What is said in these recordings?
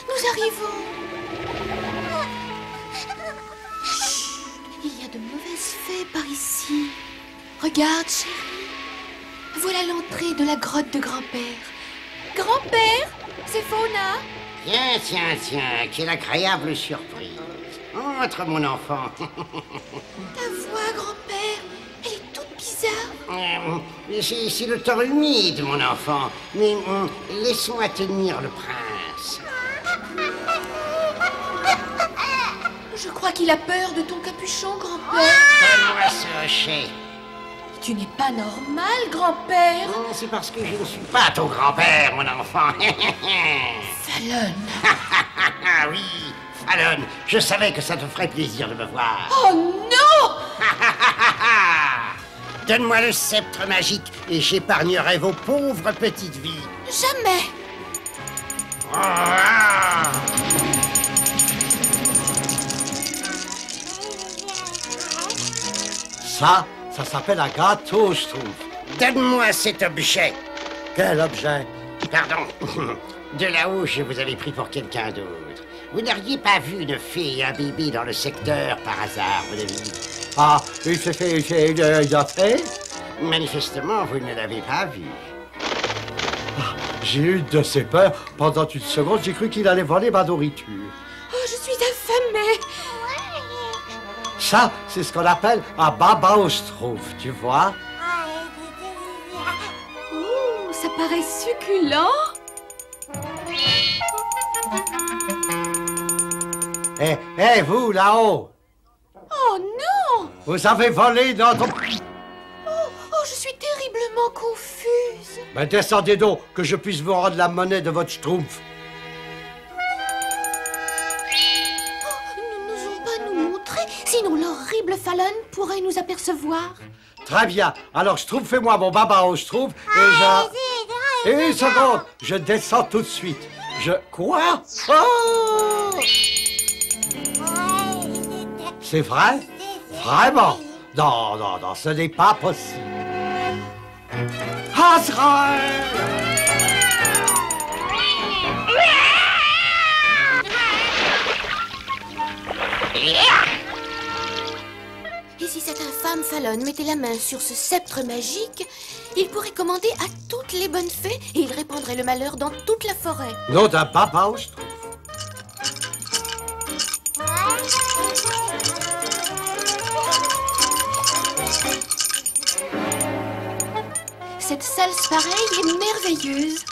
nous arrivons. Chut, il y a de mauvaises fées par ici. Regarde, chérie. Voilà l'entrée de la grotte de grand-père. Grand-père, c'est Fauna. Tiens, quelle agréable surprise. Entre, mon enfant. Ta voix, grand-père, elle est toute bizarre. C'est le temps humide, mon enfant. Mais laisse-moi tenir le prince. Je crois qu'il a peur de ton capuchon, grand-père. Donne-moi ce hochet. Tu n'es pas normal, grand-père. C'est parce que je ne suis pas ton grand-père, mon enfant. Fallon. Oui, Fallon, je savais que ça te ferait plaisir de me voir. Oh non! Donne-moi le sceptre magique et j'épargnerai vos pauvres petites vies. Jamais. Ça s'appelle un gâteau, je trouve. Donne-moi cet objet. Quel objet? Pardon. De là-haut, je vous avais pris pour quelqu'un d'autre. Vous n'auriez pas vu une fée et un bébé dans le secteur par hasard, mon ami? Ah, il a fait? Manifestement, vous ne l'avez pas vu. J'ai eu de ces peurs. Pendant une seconde, j'ai cru qu'il allait voler ma nourriture. Oh, je suis affamée. Ça, c'est ce qu'on appelle un baba au schtroumpf, tu vois? Oh, ça paraît succulent. Eh, vous, là-haut! Oh non! Vous avez volé notre... Oh, je suis terriblement confuse. Ben, descendez donc, que je puisse vous rendre la monnaie de votre schtroumpf. Nous n'osons pas nous montrer, sinon l'horrible Fallon pourrait nous apercevoir. Très bien. Alors, schtroumpfez-moi mon baba au schtroumpf et je... Une seconde, je descends tout de suite. Quoi? Oh! C'est vrai? Vraiment? Non, ce n'est pas possible. Azraël! Et si cet infâme Fallon mettait la main sur ce sceptre magique, il pourrait commander à toutes les bonnes fées et il répandrait le malheur dans toute la forêt. Non, d'un baba au schtroumpf. Cette salse pareille est merveilleuse.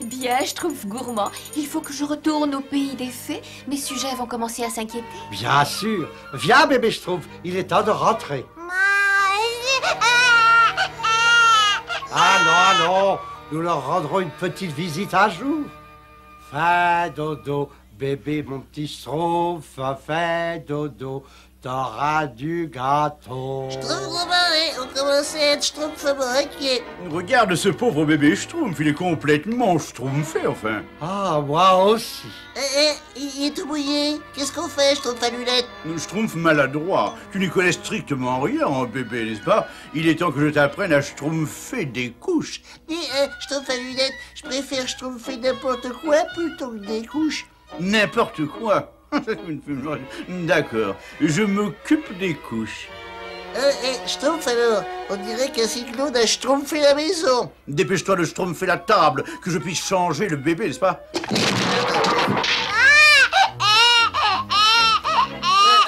Bien, je trouve gourmand. Il faut que je retourne au pays des fées. Mes sujets vont commencer à s'inquiéter. Bien sûr. Viens, bébé schtroumpf. Il est temps de rentrer. Allons. Nous leur rendrons une petite visite un jour. Fais dodo, bébé, mon petit schtroumpf. Fais dodo. T'auras du gâteau. On commence à être schtroumpf-inquiet. Regarde ce pauvre bébé schtroumpf, il est complètement schtroumpfé, enfin. Ah, moi aussi. Il est tout mouillé. Qu'est-ce qu'on fait, schtroumpf à lunettes? Schtroumpf maladroit, tu n'y connais strictement rien, hein, bébé, n'est-ce pas? Il est temps que je t'apprenne à schtroumpfer des couches. Mais, schtroumpf à lunettes, je préfère schtroumpfer n'importe quoi plutôt que des couches. N'importe quoi. D'accord, je m'occupe des couches. Schtroumpf alors, on dirait qu'un cyclone a schtroumpfé la maison. Dépêche-toi de schtroumpfer la table, que je puisse changer le bébé, n'est-ce pas?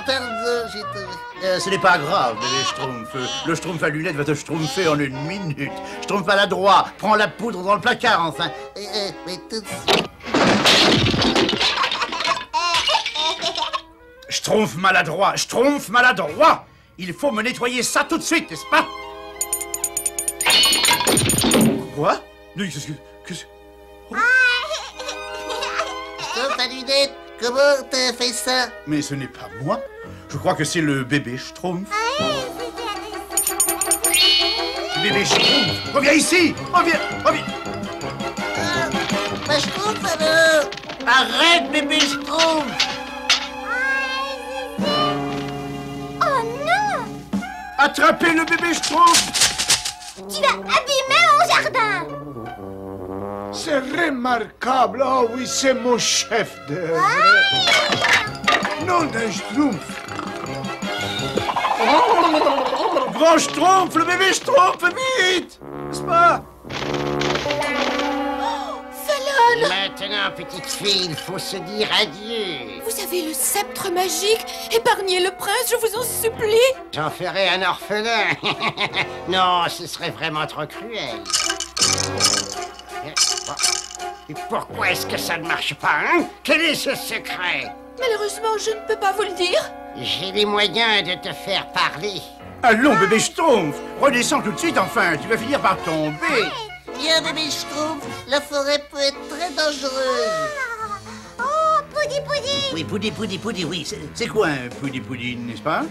Pardon, j'ai tombé. Ce n'est pas grave, bébé schtroumpf. Le schtroumpf à lunettes va te schtroumpfer en 1 minute. Schtroumpf maladroit, prends la poudre dans le placard, enfin. Mais tout de suite. Schtroumpf maladroit. Il faut me nettoyer ça tout de suite, n'est-ce pas? Quoi? Oui, qu'est-ce que... Schtroumpf à lunettes, comment t'as fait ça? Mais ce n'est pas moi. Je crois que c'est le bébé Schtroumpf. Bébé Schtroumpf, reviens ici! Reviens! Ma Schtroumpf alors! Arrête, bébé Schtroumpf! Oh non! Attrapez le bébé Schtroumpf! Tu vas abîmer mon jardin. C'est remarquable. Oh oui, c'est mon chef d'œuvre. Nom d'un schtroumpf. Grand Schtroumpf, le bébé Schtroumpf, vite! N'est-ce pas? Fallon! Maintenant, petite fille, il faut se dire adieu. Vous avez le sceptre magique. Épargnez le prince, je vous en supplie. J'en ferai un orphelin. Non, ce serait vraiment trop cruel. Et pourquoi est-ce que ça ne marche pas, hein? Quel est ce secret? Malheureusement, je ne peux pas vous le dire. J'ai les moyens de te faire parler. Allons, bébé Schtroumpf, redescends tout de suite, enfin, tu vas finir par tomber. Viens, bébé Schtroumpf, la forêt peut être très dangereuse. Oh, Poudi Poudi. Oui, Poudi, oui, c'est quoi un Poudi, n'est-ce pas?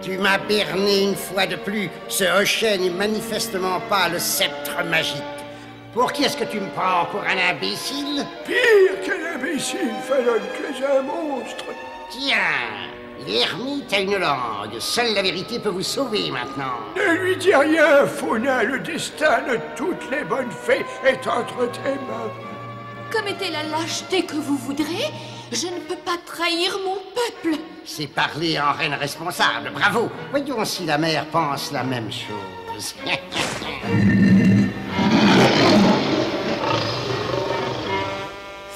Tu m'as berné une fois de plus. Ce hochet n'est manifestement pas le sceptre magique. Pour qui est-ce que tu me prends pour un imbécile? Pire qu'un imbécile, Fallon, tu es un monstre. Tiens, l'ermite a une langue. Seule la vérité peut vous sauver maintenant. Ne lui dis rien, Fauna. Le destin de toutes les bonnes fées est entre tes mains. Commettez la lâcheté que vous voudrez, je ne peux pas trahir mon peuple. C'est parler en reine responsable. Bravo. Voyons si la mère pense la même chose.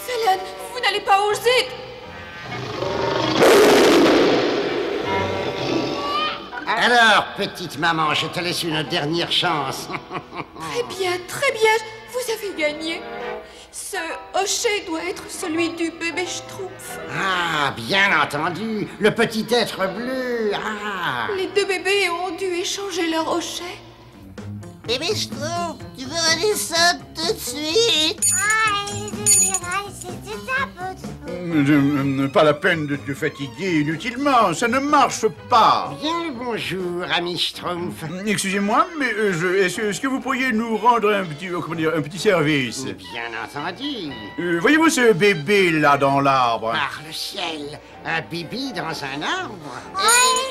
Fallon, vous n'allez pas oser. Alors, petite maman, je te laisse une dernière chance. Très bien, vous avez gagné. Ce hochet doit être celui du bébé Schtroumpf. Ah, bien entendu, le petit être bleu. Ah. Les deux bébés ont dû échanger leur hochet. Bébé Schtroumpf, tu veux redescendre tout de suite? C'est ça, Poudi. Pas la peine de te fatiguer inutilement, ça ne marche pas. Bien le bonjour, ami Schtroumpf. Excusez-moi, mais est-ce que vous pourriez nous rendre un petit, un petit service? Bien entendu. Voyez-vous ce bébé là dans l'arbre? Par le ciel, un bébé dans un arbre?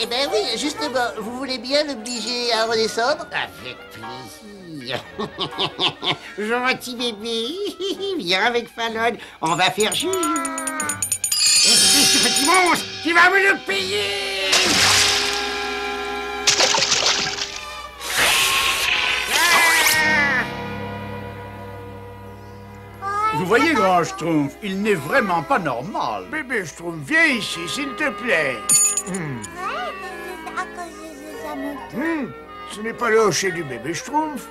Eh ben oui, justement, vous voulez bien l'obliger à redescendre? Avec plaisir. Gentil bébé, viens avec Fallon, on va faire jus. Et ce petit monstre, tu vas me le payer. Vous voyez, Grand Schtroumpf, il n'est vraiment pas normal. Bébé Schtroumpf, viens ici, s'il te plaît. À cause de sa moto. Ce n'est pas le hochet du bébé Schtroumpf.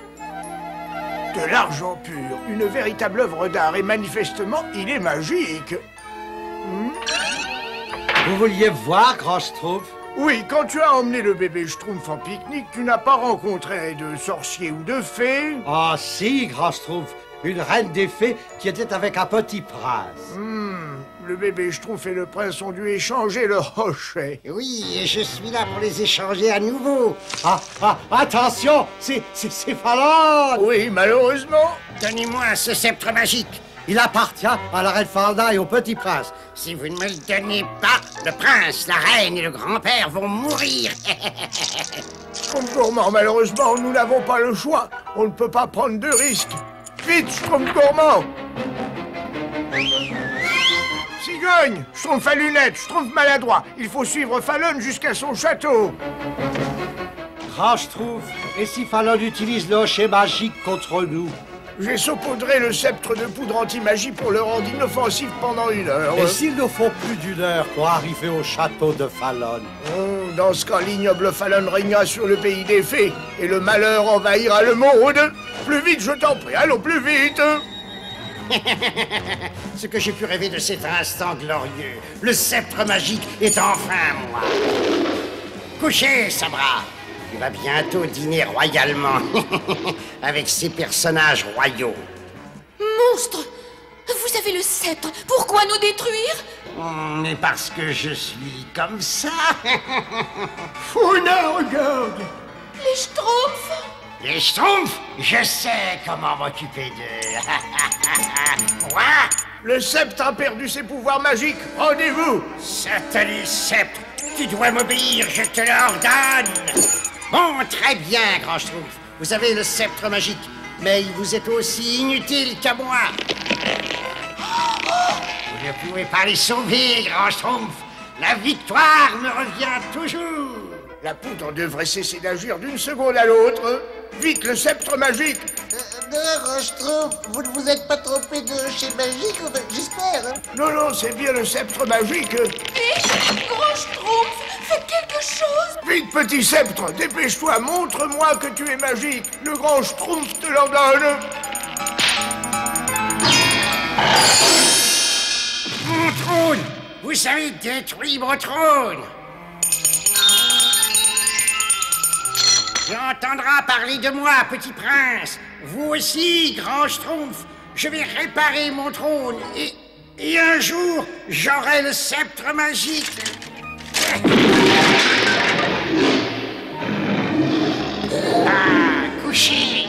De l'argent pur, une véritable œuvre d'art, et manifestement, il est magique. Vous vouliez voir, Grand Schtroumpf? Oui, quand tu as emmené le bébé Schtroumpf en pique-nique, tu n'as pas rencontré de sorcier ou de fée? Ah si, Grand Schtroumpf, une reine des fées qui était avec un petit prince. Le bébé Schtroumpf et le prince ont dû échanger leur hochet. Oui, et je suis là pour les échanger à nouveau. Attention, c'est Fallon. Oui, malheureusement. Donnez-moi ce sceptre magique. Il appartient à la reine Fauna et au petit prince. Si vous ne me le donnez pas, le prince, la reine et le grand-père vont mourir. Schtroumpf gourmand, malheureusement, nous n'avons pas le choix. On ne peut pas prendre de risques. Vite, Schtroumpf gourmand! Cigogne! Schtroumpf à lunettes, Schtroumpf maladroit. Il faut suivre Fallon jusqu'à son château. Grand Schtroumpf, et si Fallon utilise le hochet magique contre nous? J'ai saupoudré le sceptre de poudre anti-magie pour le rendre inoffensif pendant 1 heure. Et s'il nous faut plus d'1 heure pour arriver au château de Fallon? Dans ce cas, l'ignoble Fallon régna sur le pays des fées, et le malheur envahira le monde. Plus vite, je t'en prie, allons plus vite. Ce que j'ai pu rêver de cet instant glorieux. Le sceptre magique est enfin moi. Couchez, Sabra. Tu vas bientôt dîner royalement avec ces personnages royaux. Monstre! Vous avez le sceptre. Pourquoi nous détruire? Mais parce que je suis comme ça. Fauna, regarde. Les Schtroumpfs! Les Schtroumpfs, je sais comment m'occuper d'eux. Quoi? Le sceptre a perdu ses pouvoirs magiques. Rendez-vous. Satané sceptre, tu dois m'obéir, je te l'ordonne. Bon, très bien, grand Schtroumpf. Vous avez le sceptre magique, mais il vous est aussi inutile qu'à moi. Vous ne pouvez pas les sauver, grand Schtroumpf. La victoire me revient toujours. La poudre devrait cesser d'agir d'une seconde à l'autre. Vite, le sceptre magique. Non, Schtroumpf, vous ne vous êtes pas trompé de chez Magique, j'espère. Hein? Non, c'est bien le sceptre magique. Vite, grand Schtroumpf, faites quelque chose. Vite, petit sceptre, dépêche-toi, montre-moi que tu es magique. Le grand Schtroumpf te l'ordonne. Mon trône! Vous avez détruit mon trône! Tu entendras parler de moi, petit prince. Vous aussi, grand Schtroumpf. Je vais réparer mon trône et un jour, j'aurai le sceptre magique. Ah, couchez!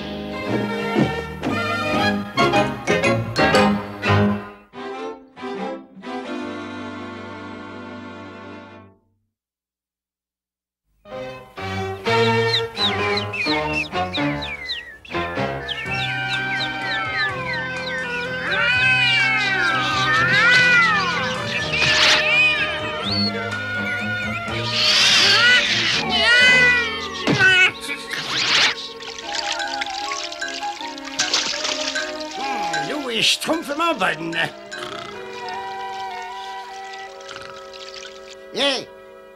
Schtroumpfement bonne. Hé,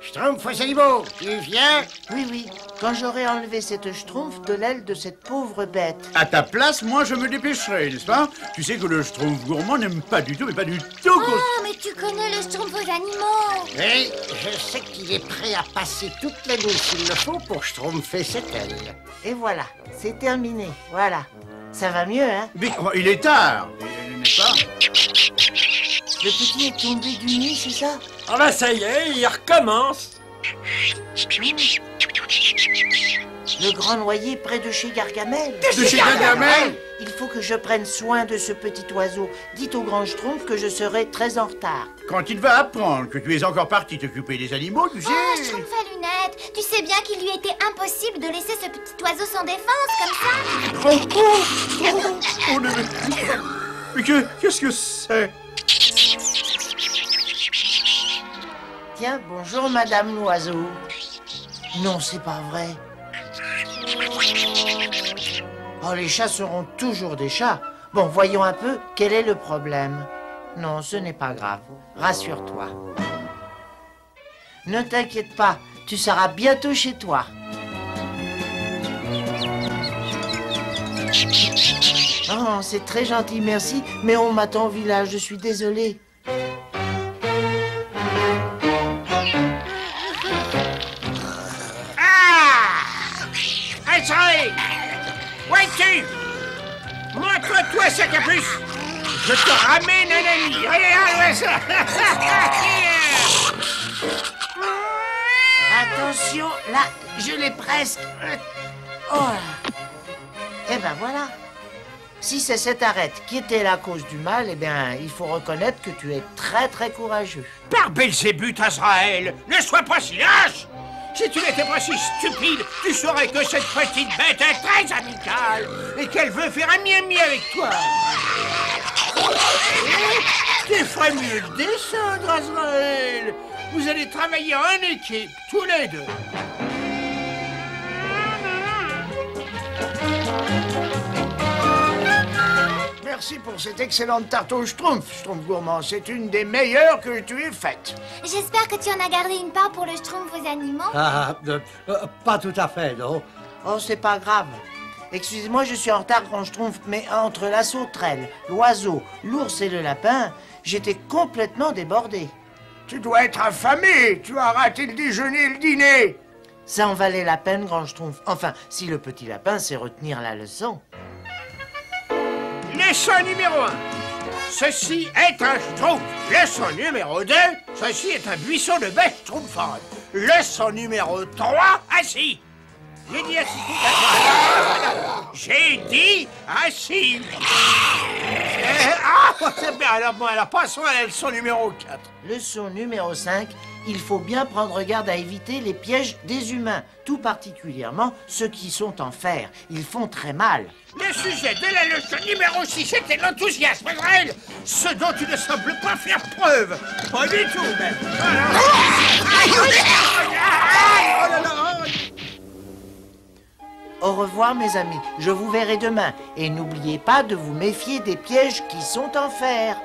Schtroumpf aux animaux, tu viens? Oui, quand j'aurai enlevé cette Schtroumpf de l'aile de cette pauvre bête. À ta place, moi, je me dépêcherai, n'est-ce pas? Tu sais que le Schtroumpf gourmand n'aime pas du tout, mais pas du tout. Oh, mais tu connais le Schtroumpf aux animaux. Oui, je sais qu'il est prêt à passer toute la nuit s'il le faut pour schtroumpfer cette aile. Et voilà, c'est terminé, voilà. Ça va mieux, hein? Mais il est tard, n'est-ce pas? Le petit est tombé du nid, c'est ça? Ah bah ça y est, il recommence. Le grand noyer près de chez Gargamel. De chez Gargamel? Il faut que je prenne soin de ce petit oiseau. Dites au grand Schtroumpf que je serai très en retard. Quand il va apprendre que tu es encore parti t'occuper des animaux, tu sais... Oh, Schtroumpf à lunettes, tu sais bien qu'il lui était impossible de laisser ce petit oiseau sans défense, comme ça. Mais qu'est-ce que c'est? Tiens, bonjour Madame l'oiseau. Non, c'est pas vrai. Oh, les chats seront toujours des chats. Bon, voyons un peu, quel est le problème? Non, ce n'est pas grave. Rassure-toi. Ne t'inquiète pas, tu seras bientôt chez toi. Oh, c'est très gentil, merci, mais on m'attend au village, je suis désolée. Hey, où es-tu? Montre-toi sa capuce. Je te ramène un ami. Allez, ça. Attention, là, je l'ai presque. Oh là. Eh ben voilà. Si c'est cette arête qui était la cause du mal, eh bien, il faut reconnaître que tu es très très courageux. Par Belzébuth, Azraël, ne sois pas si lâche. Si tu n'étais pas si stupide, tu saurais que cette petite bête est très amicale et qu'elle veut faire un mi-ami avec toi. Tu ferais mieux de descendre, Azraël. Vous allez travailler en équipe, tous les deux. Merci pour cette excellente tarte au Schtroumpf, Schtroumpf gourmand. C'est une des meilleures que tu aies faites. J'espère que tu en as gardé une part pour le Schtroumpf aux animaux. Pas tout à fait, non. Oh, c'est pas grave. Excusez-moi, je suis en retard, grand Schtroumpf, mais entre la sauterelle, l'oiseau, l'ours et le lapin, j'étais complètement débordé. Tu dois être affamé. Tu as raté le déjeuner et le dîner. Ça en valait la peine, grand Schtroumpf. Enfin, si le petit lapin sait retenir la leçon. Leçon numéro 1. Ceci est un Schtroumpf. Leçon numéro 2. Ceci est un buisson de bêtes Schtroumpfantes. Leçon numéro 3. Assis. J'ai dit assis. J'ai dit assis. C'est bien. Alors, passons à la leçon numéro 4. Leçon numéro 5. Il faut bien prendre garde à éviter les pièges des humains, tout particulièrement ceux qui sont en fer. Ils font très mal. Le sujet de la leçon numéro 6 était l'enthousiasme, Azraël. Ce dont tu ne sembles pas faire preuve. Pas du tout, même. Au revoir mes amis, je vous verrai demain. Et n'oubliez pas de vous méfier des pièges qui sont en fer.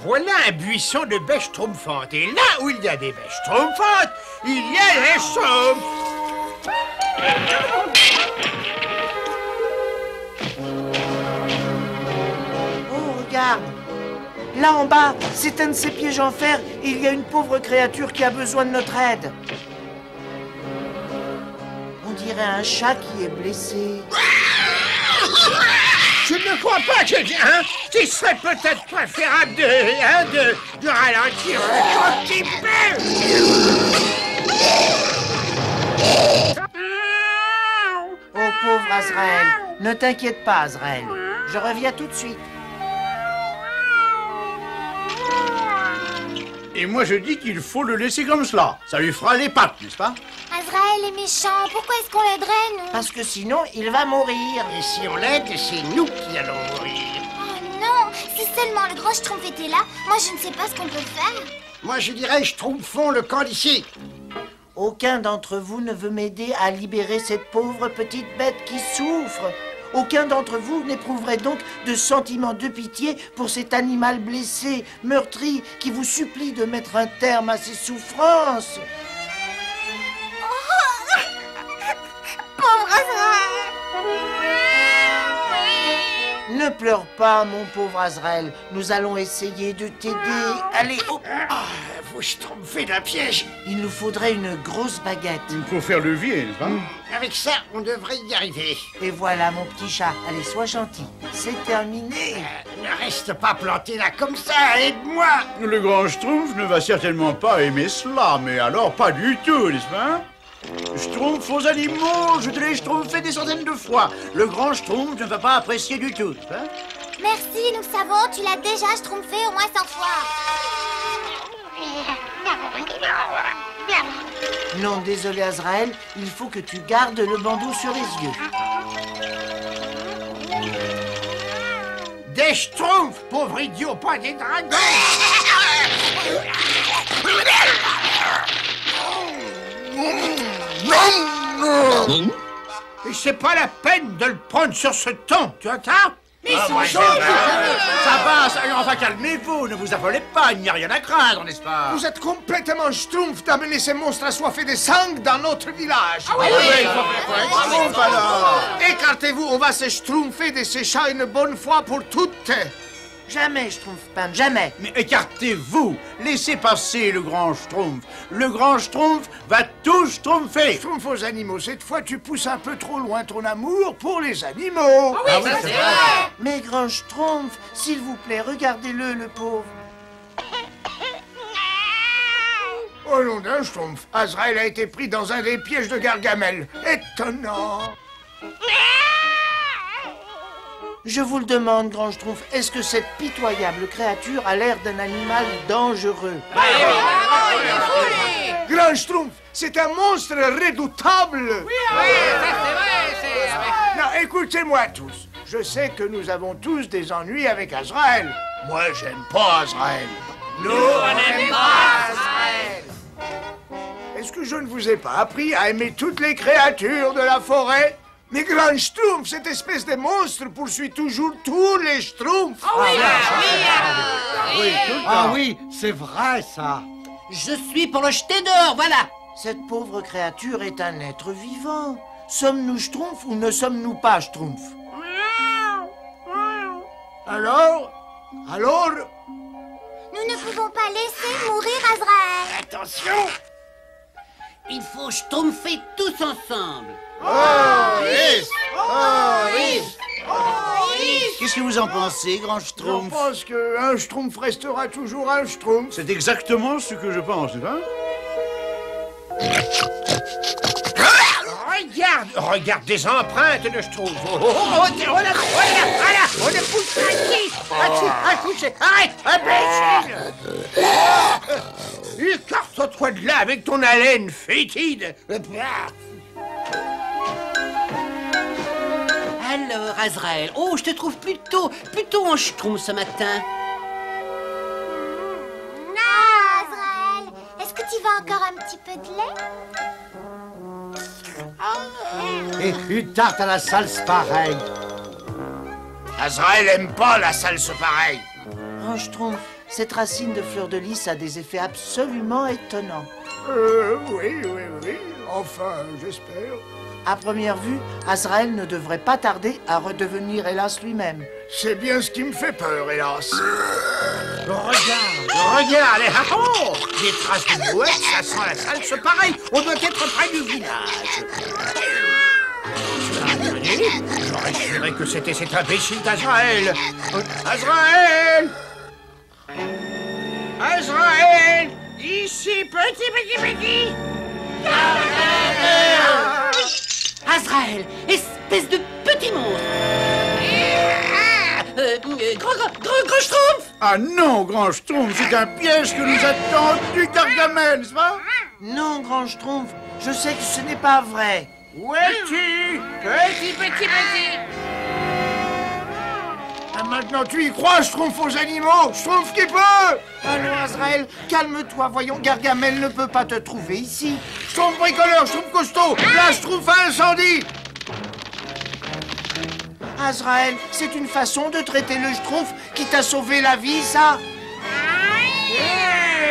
Voilà un buisson de bêches schtroumpfantes. Et là où il y a des bêches schtroumpfantes, il y a les schtroumpfs. Oh, regarde. Là en bas, c'est un de ces pièges en fer et il y a une pauvre créature qui a besoin de notre aide. On dirait un chat qui est blessé. Je ne crois pas que il serait peut-être préférable de ralentir un petit peu. Oh pauvre Azraël, ne t'inquiète pas Azraël, je reviens tout de suite. Et moi je dis qu'il faut le laisser comme cela. Ça lui fera les pattes, n'est-ce pas? Azraël est méchant. Pourquoi est-ce qu'on l'aiderait, nous? Parce que sinon, il va mourir. Et si on l'aide, c'est nous qui allons mourir. Oh non! Si seulement le grand Schtroumpf était là, moi je ne sais pas ce qu'on peut faire. Moi, je dirais, schtroumpfons le camp d'ici. Aucun d'entre vous ne veut m'aider à libérer cette pauvre petite bête qui souffre. Aucun d'entre vous n'éprouverait donc de sentiment de pitié pour cet animal blessé, meurtri, qui vous supplie de mettre un terme à ses souffrances. Pauvre Azraël! Ne pleure pas, mon pauvre Azraël. Nous allons essayer de t'aider. Allez, oh. Vous schtroumpfez d'un piège. Il nous faudrait une grosse baguette. Il faut faire levier, n'est-ce pas? Avec ça, on devrait y arriver. Et voilà, mon petit chat. Allez, sois gentil. C'est terminé. Ne reste pas planté là comme ça, aide-moi. Le grand Schtroumpf ne va certainement pas aimer cela, mais alors pas du tout, n'est-ce pas? Schtroumpf aux animaux, je te l'ai schtroumpfé des centaines de fois. Le grand Schtroumpf ne va pas apprécier du tout, n'est-ce pas? Merci, nous savons, tu l'as déjà schtroumpfé au moins 100 fois. Non, désolé Azraël, il faut que tu gardes le bandeau sur les yeux. Des schtroumpfs, pauvre idiot, pas des dragons. Et c'est pas la peine de le prendre sur ce ton, tu entends? Ça va, enfin calmez-vous, ne vous affolez pas, il n'y a rien à craindre, n'est-ce pas? Vous êtes complètement schtroumpf d'amener ces monstres assoiffés de sang dans notre village. Écartez-vous, on va se schtroumpfer de ces chats une bonne fois pour toutes. Jamais, Schtroumpf Pam, jamais. Mais écartez-vous, laissez passer le grand Schtroumpf. Le grand Schtroumpf va tout schtroumpfer. Schtroumpf aux animaux, cette fois tu pousses un peu trop loin ton amour pour les animaux. Ah oui, c'est vrai. Mais grand Schtroumpf, s'il vous plaît, regardez-le, le pauvre. Au nom d'un Schtroumpf, Azraël a été pris dans un des pièges de Gargamel. Étonnant. Je vous le demande, grand Schtroumpf, est-ce que cette pitoyable créature a l'air d'un animal dangereux? Grand Schtroumpf, c'est un monstre redoutable. Non, écoutez-moi tous. Je sais que nous avons tous des ennuis avec Azraël. Moi, j'aime pas Azraël. Nous, on n'aime pas Azraël. Est-ce que je ne vous ai pas appris à aimer toutes les créatures de la forêt? Mais grand Schtroumpf, cette espèce de monstre poursuit toujours tous les Schtroumpfs. Ah oui, c'est vrai ça. Je suis pour le jeter dehors, voilà. Cette pauvre créature est un être vivant. Sommes-nous Schtroumpfs ou ne sommes-nous pas Schtroumpfs? Alors? Nous ne pouvons pas laisser mourir Azraël. Attention. Il faut schtroumpfer tous ensemble. Qu'est-ce que vous en pensez, grand Je Schtroumpf? pense qu'un Schtroumpf restera toujours un Schtroumpf. C'est exactement ce que je pense, n'est-ce pas? Regarde des empreintes de Schtroumpf. On a poussé ici. Arrête, imbécile. Écarte-toi de là avec ton haleine fétide. Alors, Azraël, oh, je te trouve plutôt en schtroumpf ce matin. Ah, Azraël, est-ce que tu veux encore un petit peu de lait? Et une tarte à la salse pareille. Azraël aime pas la salse pareille. Oh, Schtroumpf, cette racine de fleur de lys a des effets absolument étonnants. Oui. Enfin, j'espère. À première vue, Azraël ne devrait pas tarder à redevenir hélas lui-même. C'est bien ce qui me fait peur, hélas. Regarde, des traces de bouette, ça sent la salse pareil. On doit être près du village. J'aurais juré que c'était cet imbécile d'Azraël. Azraël, ici, petit. Azraël, espèce de petit monstre. Grand schtroumpf. Ah non, grand Schtroumpf, c'est un piège que nous a tendu Gargamel, n'est-ce pas? Non, grand Schtroumpf, je sais que ce n'est pas vrai. Où es-tu, petit? Ah, maintenant tu y crois, Schtroumpf aux animaux, Schtroumpf qui peut. Allons, Azraël, calme-toi, voyons, Gargamel ne peut pas te trouver ici. Schtroumpf bricoleur, Schtroumpf costaud, là, Schtroumpf à incendie. Azraël, c'est une façon de traiter le Schtroumpf qui t'a sauvé la vie, ça?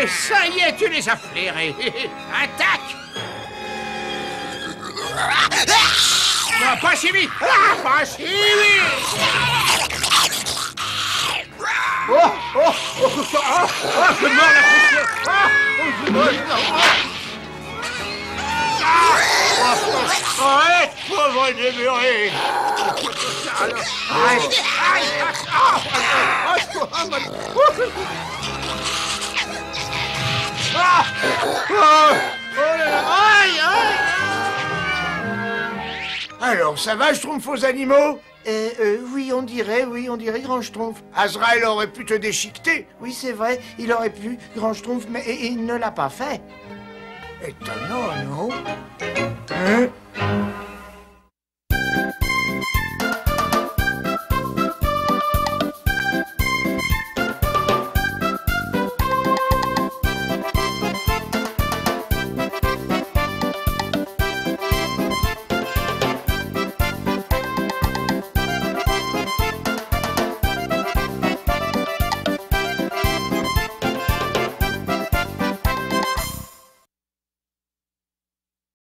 Ça y est, tu les as flairés. Attaque. Non, pas si vite. Pas si vite. Je mords la poussière. Arrête, pauvre démuré. Alors, ça va, Schtroumpf aux animaux? Oui, on dirait, grand Schtroumpf. Azraël aurait pu te déchiqueter. Oui, c'est vrai, il aurait pu, grand Schtroumpf, mais il ne l'a pas fait. Étonnant, non? Hein?